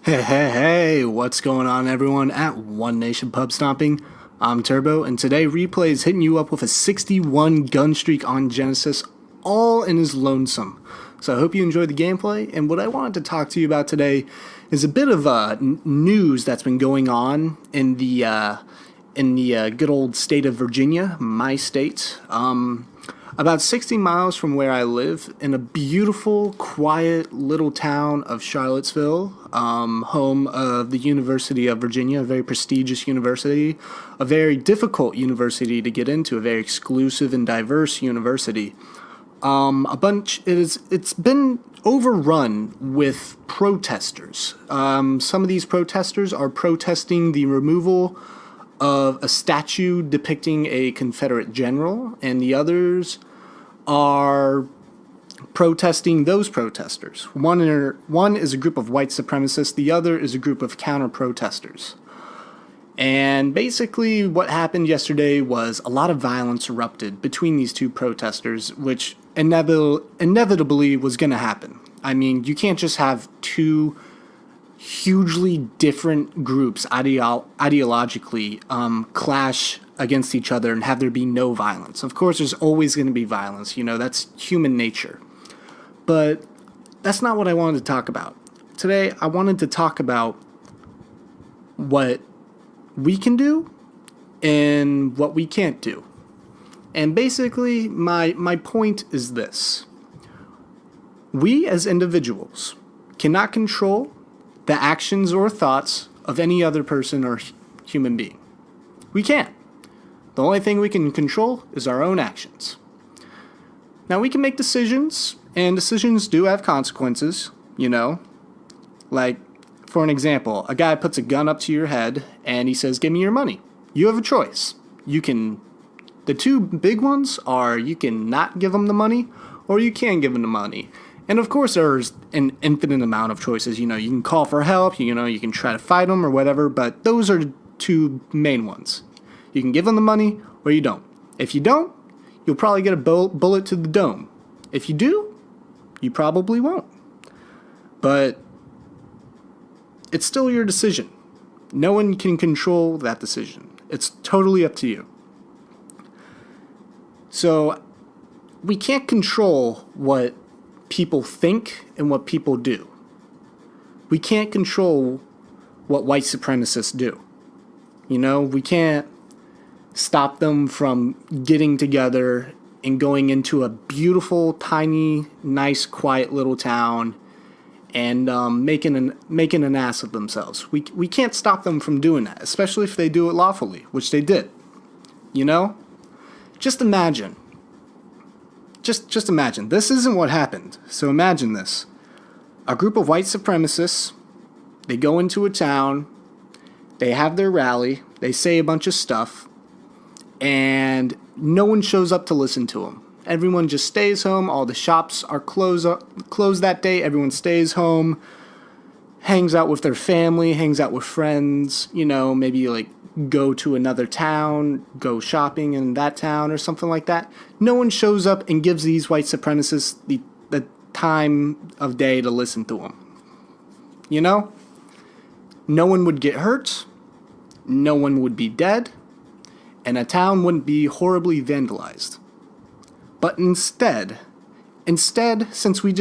Hey, what's going on, everyone, at One Nation Pub Stomping? I'm Turbo, and today Replay is hitting you up with a 61 gun streak on Genesis, all in his lonesome. So I hope you enjoyed the gameplay, and what I wanted to talk to you about today is a bit of news that's been going on in the good old state of Virginia, my state. About 60 miles from where I live, in a beautiful, quiet little town of Charlottesville, home of the University of Virginia, a very prestigious university, a very difficult university to get into, a very exclusive and diverse university. It's been overrun with protesters. Some of these protesters are protesting the removal of a statue depicting a Confederate general, and the others are protesting those protesters. One is a group of white supremacists, the other is a group of counter-protesters. And basically what happened yesterday was a lot of violence erupted between these two protesters, which inevitably was going to happen. I mean, you can't just have two hugely different groups ideologically clash against each other and have there be no violence. Of course, there's always going to be violence. You know, that's human nature. But that's not what I wanted to talk about. Today, I wanted to talk about what we can do and what we can't do. And basically, my point is this. We as individuals cannot control the actions or thoughts of any other person or human being. We can't. The only thing we can control is our own actions. Now, we can make decisions, and decisions do have consequences, you know. Like, for an example, a guy puts a gun up to your head, and he says, "Give me your money." You have a choice. The two big ones are you can not give him the money, or you can give him the money. And of course, there's an infinite amount of choices. You know, you can call for help, you can try to fight him or whatever, but those are the two main ones. You can give him the money or you don't. If you don't, you'll probably get a bullet to the dome. If you do, you probably won't. But it's still your decision. No one can control that decision. It's totally up to you. So we can't control what people think and what people do. We can't control what white supremacists do. You know, we can't stop them from getting together and going into a beautiful, tiny, nice, quiet little town and making an ass of themselves. We can't stop them from doing that, especially if they do it lawfully, which they did. You know? Just imagine. Just imagine. This isn't what happened. So imagine this. A group of white supremacists, they go into a town, they have their rally, they say a bunch of stuff, and no one shows up to listen to them. Everyone just stays home. All the shops are closed that day. Everyone stays home, hangs out with their family, hangs out with friends, maybe like go to another town, go shopping in that town or something like that. No one shows up and gives these white supremacists the time of day to listen to them. You know? No one would get hurt. No one would be dead. And a town wouldn't be horribly vandalized. But instead, since we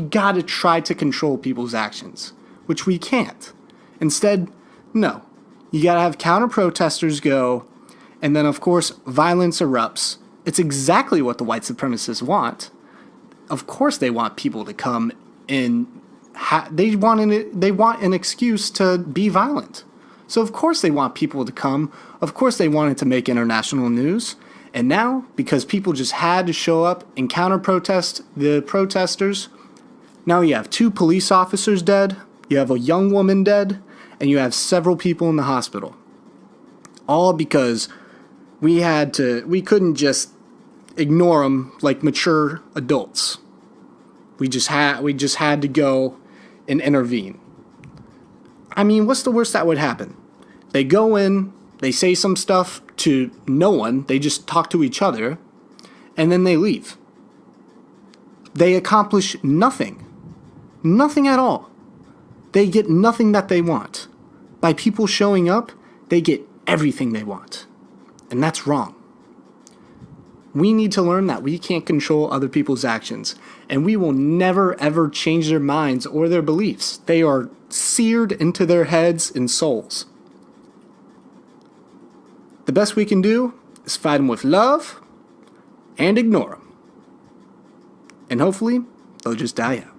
gotta try to control people's actions, which we can't. Instead, no. You gotta have counter-protesters go, and then of course violence erupts. It's exactly what the white supremacists want. Of course they want people to come and they want an excuse to be violent. So of course they want people to come. Of course they wanted to make international news. And now, because people just had to show up and counter-protest the protesters, now you have 2 police officers dead, you have a young woman dead, and you have several people in the hospital. All because we couldn't just ignore them like mature adults. We just had to go and intervene. I mean, what's the worst that would happen? They go in, they say some stuff to no one, they just talk to each other, and then they leave. They accomplish nothing. Nothing at all. they get nothing that they want. By people showing up, they get everything they want. And that's wrong. We need to learn that we can't control other people's actions, and we will never ever change their minds or their beliefs. They are seared into their heads and souls. The best we can do is fight them with love and ignore them. And hopefully, they'll just die out.